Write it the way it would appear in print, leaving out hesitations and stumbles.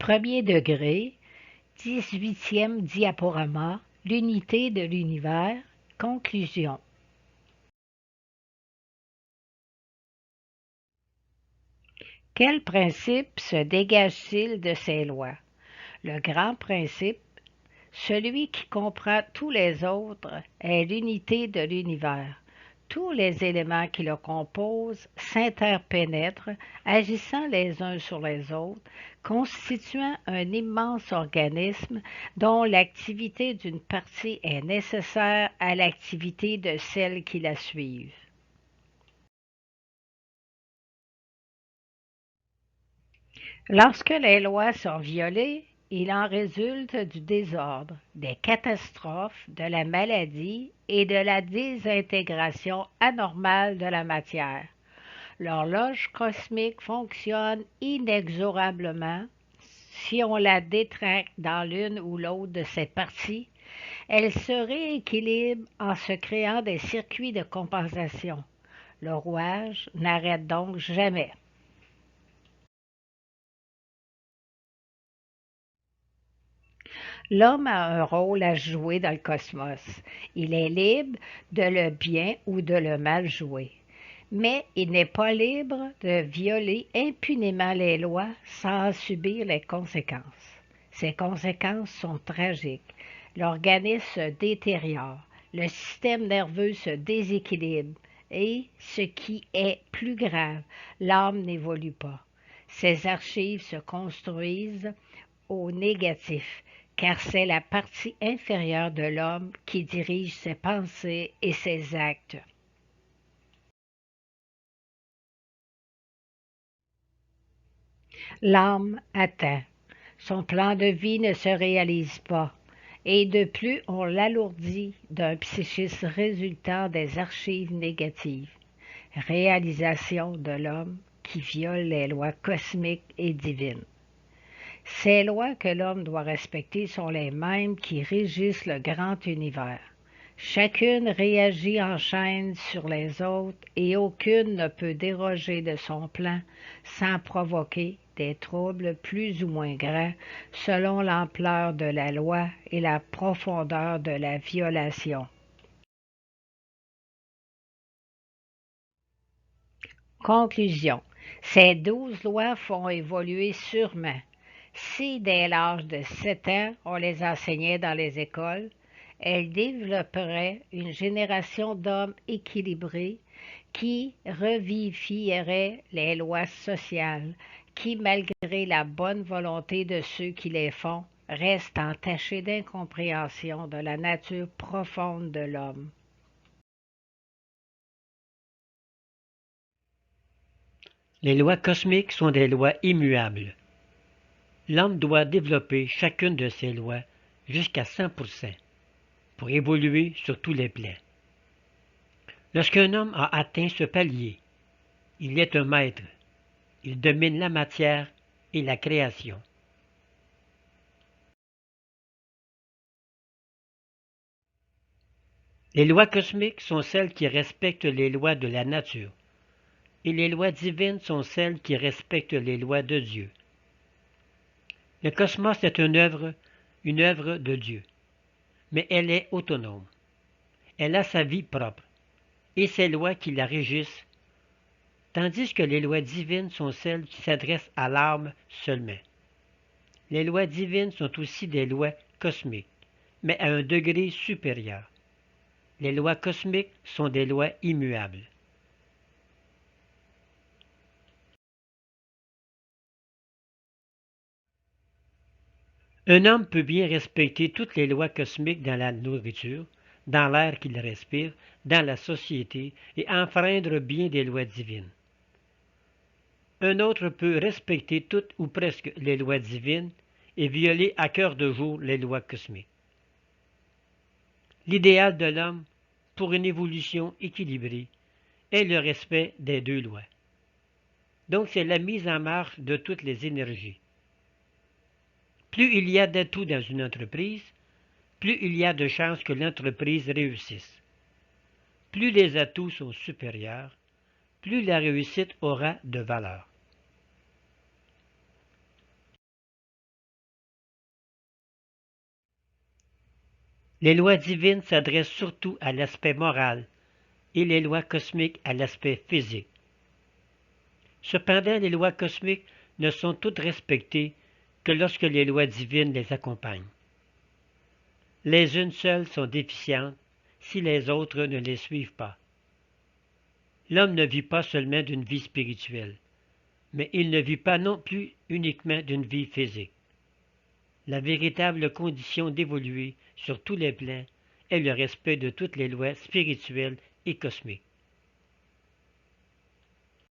Premier degré, 18e diaporama, l'unité de l'univers, conclusion. Quel principe se dégage-t-il de ces lois? Le grand principe, celui qui comprend tous les autres, est l'unité de l'univers. Tous les éléments qui le composent s'interpénètrent, agissant les uns sur les autres, constituant un immense organisme dont l'activité d'une partie est nécessaire à l'activité de celles qui la suivent. Lorsque les lois sont violées, il en résulte du désordre, des catastrophes, de la maladie et de la désintégration anormale de la matière. L'horloge cosmique fonctionne inexorablement. Si on la détraque dans l'une ou l'autre de ses parties, elle se rééquilibre en se créant des circuits de compensation. Le rouage n'arrête donc jamais. L'homme a un rôle à jouer dans le cosmos. Il est libre de le bien ou de le mal jouer. Mais il n'est pas libre de violer impunément les lois sans subir les conséquences. Ces conséquences sont tragiques. L'organisme se détériore, le système nerveux se déséquilibre et, ce qui est plus grave, l'âme n'évolue pas. Ses archives se construisent au négatif, car c'est la partie inférieure de l'homme qui dirige ses pensées et ses actes. L'âme atteint. Son plan de vie ne se réalise pas. Et de plus, on l'alourdit d'un psychisme résultant des archives négatives. Réalisation de l'homme qui viole les lois cosmiques et divines. Ces lois que l'homme doit respecter sont les mêmes qui régissent le grand univers. Chacune réagit en chaîne sur les autres et aucune ne peut déroger de son plan sans provoquer des troubles plus ou moins grands selon l'ampleur de la loi et la profondeur de la violation. Conclusion. Ces 12 lois font évoluer sûrement. Si dès l'âge de 7 ans on les enseignait dans les écoles, elles développeraient une génération d'hommes équilibrés qui revivifieraient les lois sociales, qui, malgré la bonne volonté de ceux qui les font, restent entachés d'incompréhension de la nature profonde de l'homme. Les lois cosmiques sont des lois immuables. L'homme doit développer chacune de ces lois jusqu'à 100% pour évoluer sur tous les plans. Lorsqu'un homme a atteint ce palier, il est un maître. Il domine la matière et la création. Les lois cosmiques sont celles qui respectent les lois de la nature, et les lois divines sont celles qui respectent les lois de Dieu. Le cosmos est une œuvre de Dieu, mais elle est autonome. Elle a sa vie propre, et ses lois qui la régissent, tandis que les lois divines sont celles qui s'adressent à l'âme seulement. Les lois divines sont aussi des lois cosmiques, mais à un degré supérieur. Les lois cosmiques sont des lois immuables. Un homme peut bien respecter toutes les lois cosmiques dans la nourriture, dans l'air qu'il respire, dans la société, et enfreindre bien des lois divines. Un autre peut respecter toutes ou presque les lois divines et violer à cœur de jour les lois cosmiques. L'idéal de l'homme, pour une évolution équilibrée, est le respect des deux lois. Donc c'est la mise en marche de toutes les énergies. Plus il y a d'atouts dans une entreprise, plus il y a de chances que l'entreprise réussisse. Plus les atouts sont supérieurs, plus la réussite aura de valeur. Les lois divines s'adressent surtout à l'aspect moral et les lois cosmiques à l'aspect physique. Cependant, les lois cosmiques ne sont toutes respectées que lorsque les lois divines les accompagnent. Les unes seules sont déficientes si les autres ne les suivent pas. L'homme ne vit pas seulement d'une vie spirituelle, mais il ne vit pas non plus uniquement d'une vie physique. La véritable condition d'évoluer sur tous les plans est le respect de toutes les lois spirituelles et cosmiques.